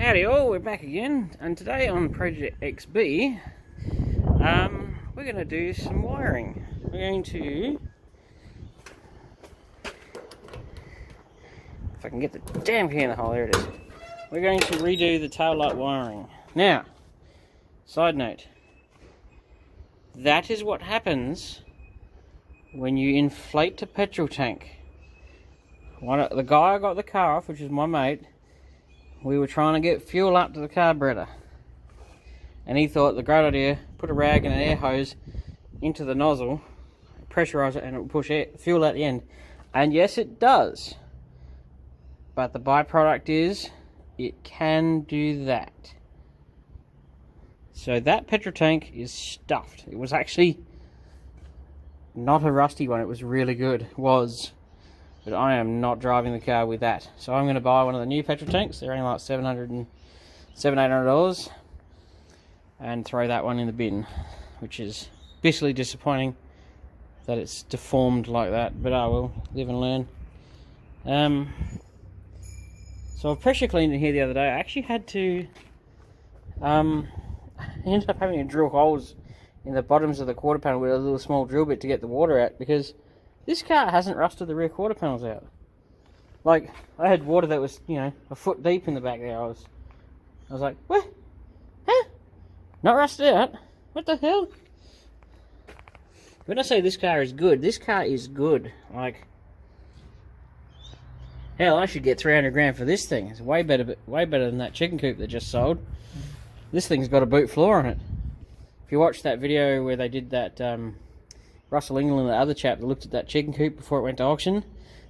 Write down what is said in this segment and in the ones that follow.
Howdy all, we're back again, and today on Project XB, we're going to do some wiring. We're going to, if I can get the damn key in the hole, there it is. We're going to redo the tail light wiring. Now, side note, that is what happens when you inflate a petrol tank. The guy I got the car off, which is my mate, we were trying to get fuel up to the carburetor, and he thought the great idea, put a rag and an air hose into the nozzle, pressurize it, and it will push fuel out the end. And yes, it does, but the byproduct is it can do that. So that petrol tank is stuffed. It was actually not a rusty one, it was really good. It was. But I am not driving the car with that. So I'm going to buy one of the new petrol tanks. They're only like $800 and throw that one in the bin, which is bitterly disappointing that it's deformed like that. But I will live and learn. So I pressure cleaned it here the other day. I actually had to. I ended up having to drill holes in the bottoms of the quarter panel with a little small drill bit to get the water out, because this car hasn't rusted the rear quarter panels out. Like, I had water that was, a foot deep in the back there. I was like, what? Huh? Not rusted out? What the hell? When I say this car is good, this car is good. Like, hell, I should get 300 grand for this thing. It's way better than that chicken coop that just sold. This thing's got a boot floor on it. If you watch that video where they did that, Russell England and the other chap that looked at that chicken coop before it went to auction,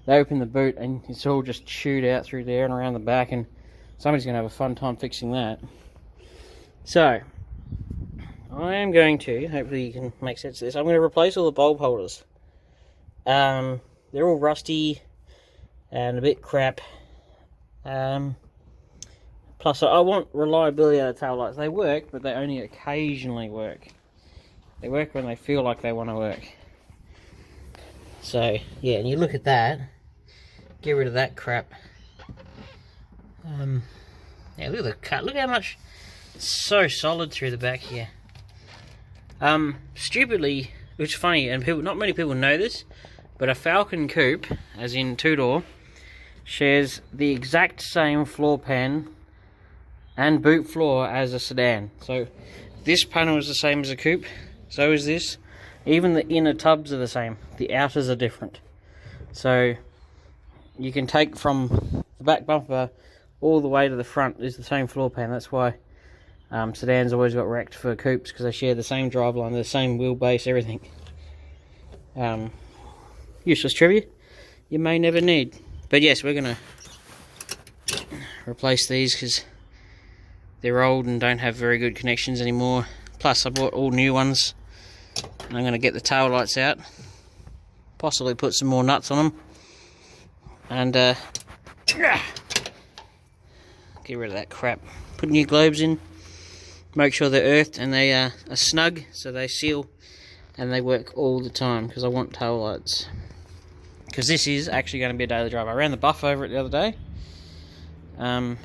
they opened the boot and it's all just chewed out through there and around the back, and somebody's going to have a fun time fixing that. So, I am going to, hopefully you can make sense of this, I'm going to replace all the bulb holders. They're all rusty and a bit crap. Plus, I want reliability out of tail lights. They work, but they only occasionally work. They work when they feel like they want to work. So, yeah, and you look at that. Get rid of that crap. Yeah, look at the cut. Look how much. It's so solid through the back here. Stupidly, which is funny, and not many people know this, but a Falcon coupe, as in two-door, shares the exact same floor pan and boot floor as a sedan. So, this panel is the same as a coupe. So is this. Even the inner tubs are the same. The outers are different. So you can take from the back bumper all the way to the front is the same floor pan. That's why sedans always got wrecked for coupes, because they share the same driveline, the same wheelbase, everything. Useless trivia you may never need. But yes, we're going to replace these because they're old and don't have very good connections anymore. Plus, I bought all new ones. And I'm going to get the tail lights out. Possibly put some more nuts on them. And get rid of that crap. Put new globes in. Make sure they're earthed and they are snug, so they seal and they work all the time, because I want tail lights. Because this is actually going to be a daily drive. I ran the buff over it the other day. And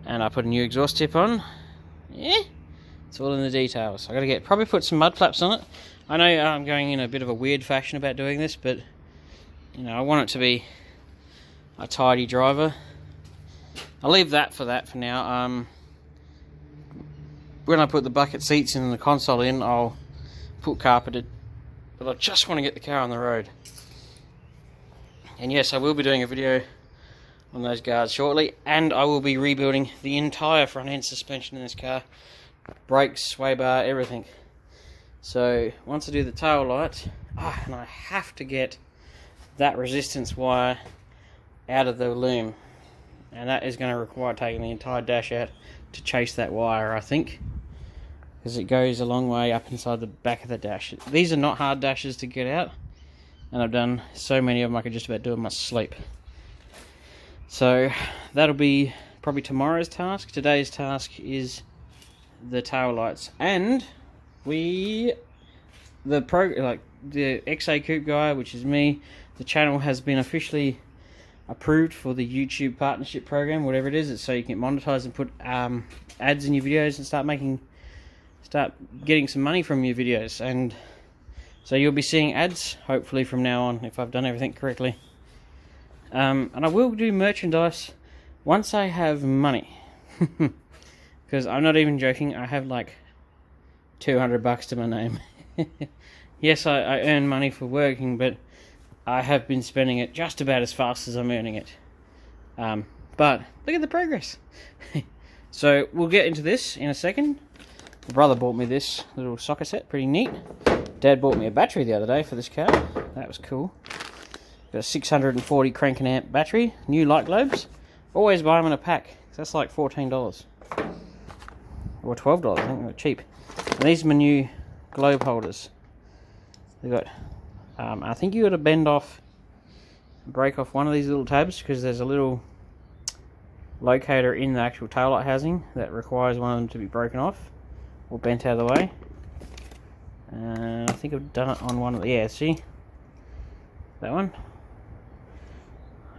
I put a new exhaust tip on. Yeah. It's all in the details. I got to probably put some mud flaps on it. I know I'm going in a bit of a weird fashion about doing this, but I want it to be a tidy driver. I'll leave that for now. When I put the bucket seats in and the console in, I'll put carpeted. But I just want to get the car on the road. And yes, I will be doing a video on those guards shortly, and I will be rebuilding the entire front end suspension in this car. Brakes, sway bar, everything. So once I do the tail light, and I have to get that resistance wire out of the loom, and that is going to require taking the entire dash out to chase that wire, I think, because it goes a long way up inside the back of the dash. These are not hard dashes to get out, and I've done so many of them I could just about do them in my sleep. So that'll be probably tomorrow's task. Today's task is the tail lights, and the XA Coupe guy, which is me, the channel has been officially approved for the YouTube partnership program, whatever it is. It's so you can monetize and put ads in your videos and start getting some money from your videos. And so you'll be seeing ads hopefully from now on if I've done everything correctly. And I will do merchandise once I have money. Because I'm not even joking, I have like $200 to my name. Yes, I earn money for working, but I have been spending it just about as fast as I'm earning it. But look at the progress. So we'll get into this in a second. My brother bought me this little socket set, pretty neat. Dad bought me a battery the other day for this car. That was cool. Got a 640 crank and amp battery, new light globes. Always buy them in a pack. That's like $14 or $12. I think they're cheap. And these are my new globe holders. They've got, I think you got to break off one of these little tabs because there's a little locator in the actual taillight housing that requires one of them to be broken off or bent out of the way. I think I've done it on one of the, yeah, see? That one.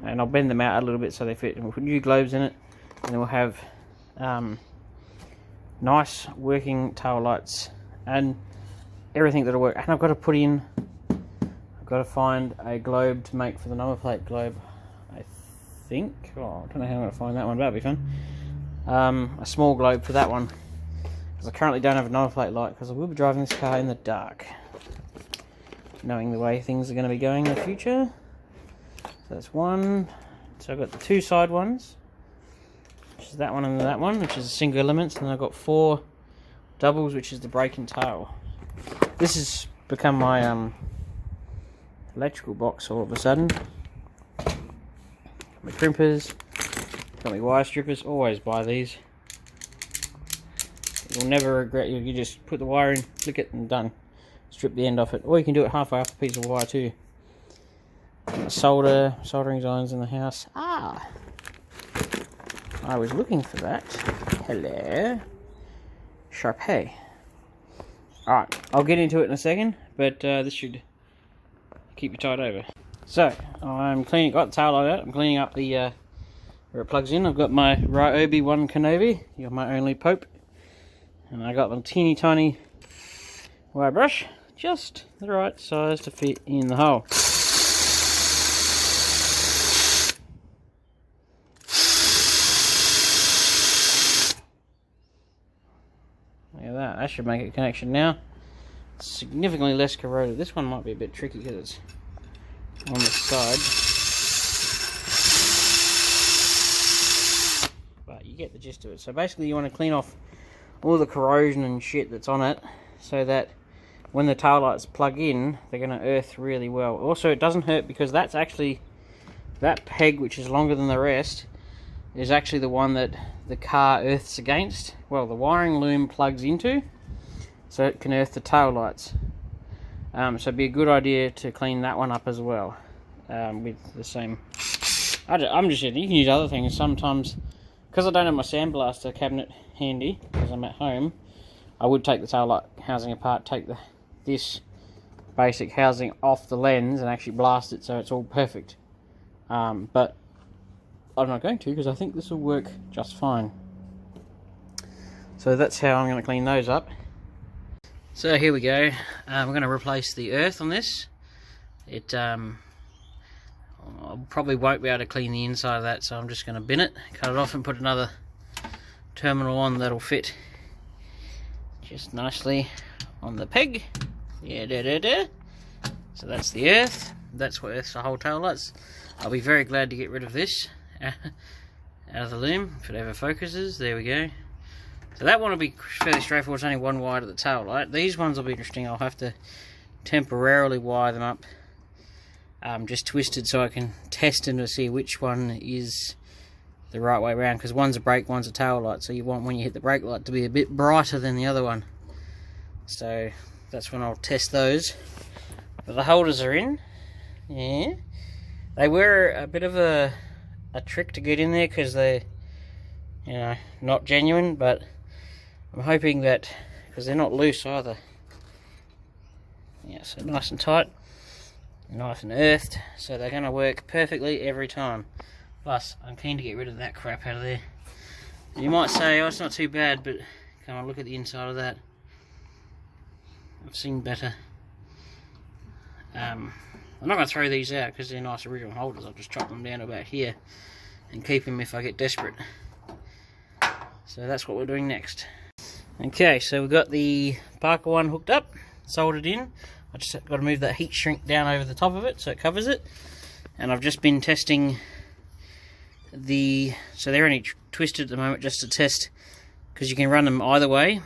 And I'll bend them out a little bit so they fit. And we'll put new globes in it. And then we'll have nice working tail lights and everything that'll work. And I've got to find a globe to make for the number plate globe, I think. Oh, I don't know how I'm going to find that one, but that'll be fun. A small globe for that one, because I currently don't have a number plate light, because I will be driving this car in the dark, knowing the way things are going to be going in the future. So that's one. So I've got the two side ones, which is that one and that one, which is single elements, and then I've got 4 doubles, which is the brake and tail. This has become my electrical box all of a sudden. Got my crimpers, got my wire strippers. Always buy these. You'll never regret. You just put the wire in, flick it, and done. Strip the end off it, or you can do it halfway off a piece of wire too. Soldering irons in the house. I was looking for that. Hello, Sharpay. Alright, I'll get into it in a second, but this should keep you tied over. So, I'm cleaning, got the tail light out, I'm cleaning up the, where it plugs in. I've got my Ryobi 1 Kenobi, you got my only Pope, and I got the teeny tiny wire brush, just the right size to fit in the hole. Look at that, that should make a connection now. Significantly less corroded. This one might be a bit tricky because it's on the side. But you get the gist of it. So basically you want to clean off all the corrosion and shit that's on it so that when the taillights plug in, they're going to earth really well. Also, it doesn't hurt because that's actually, that peg, which is longer than the rest, is actually the one that the car earths against. Well, the wiring loom plugs into, so it can earth the tail lights. So it'd be a good idea to clean that one up as well, with the same. I'm just you can use other things sometimes, because I don't have my sandblaster cabinet handy because I'm at home. I would take the tail light housing apart, take this basic housing off the lens and actually blast it so it's all perfect. But I'm not going to because I think this will work just fine. So that's how I'm going to clean those up. So here we go. We're going to replace the earth on this. It I probably won't be able to clean the inside of that, so I'm just going to bin it, cut it off and put another terminal on that'll fit just nicely on the peg. Yeah, So that's the earth. That's what earths the whole tail lights. I'll be very glad to get rid of this out of the loom if it ever focuses. There we go. So that one will be fairly straightforward. It's only one wire to the tail light. These ones will be interesting. I'll have to temporarily wire them up, just twisted, so I can test them to see which one is the right way around, because one's a brake, one's a tail light, so you want when you hit the brake light to be a bit brighter than the other one. So that's when I'll test those. But the holders are in. Yeah, they were a bit of a trick to get in there because they're, you know, not genuine, but I'm hoping that, because they're not loose either. Yeah, so nice and tight. nice and earthed, so they're going to work perfectly every time. Plus, I'm keen to get rid of that crap out of there. You might say, oh, it's not too bad, but come on, look at the inside of that. I've seen better. I'm not going to throw these out because they're nice original holders. I'll just chop them down to about here and keep them if I get desperate. So that's what we're doing next. Okay, so we've got the Parker one hooked up, soldered in. I just got to move that heat shrink down over the top of it so it covers it. And I've just been testing so they're only twisted at the moment just to test, because you can run them either way,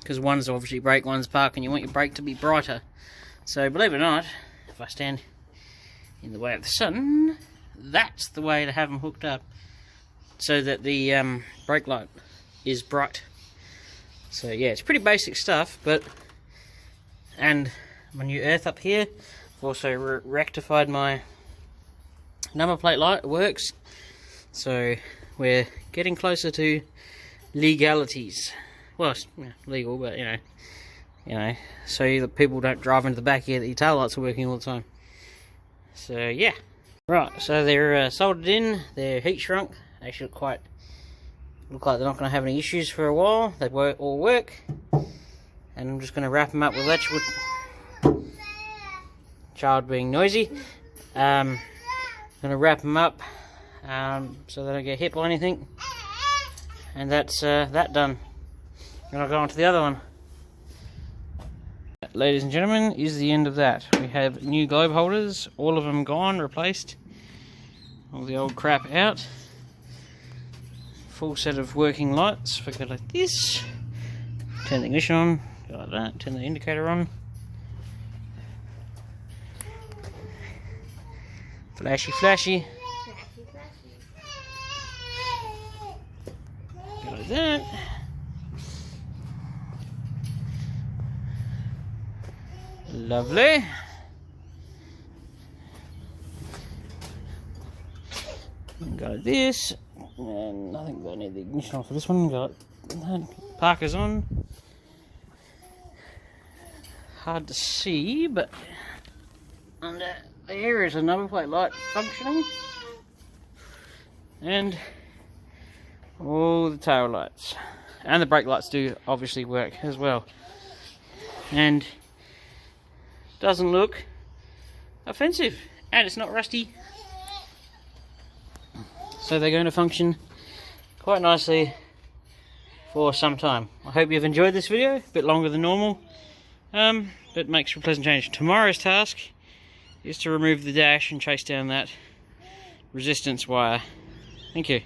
because one's obviously brake, one's park, and you want your brake to be brighter. So believe it or not, if I stand in the way of the sun, that's the way to have them hooked up, so that the brake light is bright. So yeah, it's pretty basic stuff, and my new earth up here, I've also rectified my number plate light. It works. So we're getting closer to legalities. Well, it's legal, but you know, so that people don't drive into the back here that your tail lights are working all the time. So yeah, right. So they're soldered in. They're heat shrunk. They actually look like they're not going to have any issues for a while. They all work, and I'm just going to wrap them up with electrical. Child being noisy. I'm going to wrap them up. So they don't get hit by anything, and that's that done. And I'll go on to the other one. Ladies and gentlemen, is the end of that. We have new globe holders, all of them gone, replaced, all the old crap out, full set of working lights. If I go like this, turn the ignition on, go like that, turn the indicator on, flashy flashy. Like that. Lovely. Go like this, and I think I need the ignition on for this one. Got Parker's on. Hard to see, but under there is a number plate light functioning, and all the tail lights and the brake lights do obviously work as well, and doesn't look offensive, and it's not rusty, so they're going to function quite nicely for some time. I hope you've enjoyed this video, a bit longer than normal, but makes for a pleasant change. Tomorrow's task is to remove the dash and chase down that resistance wire. Thank you.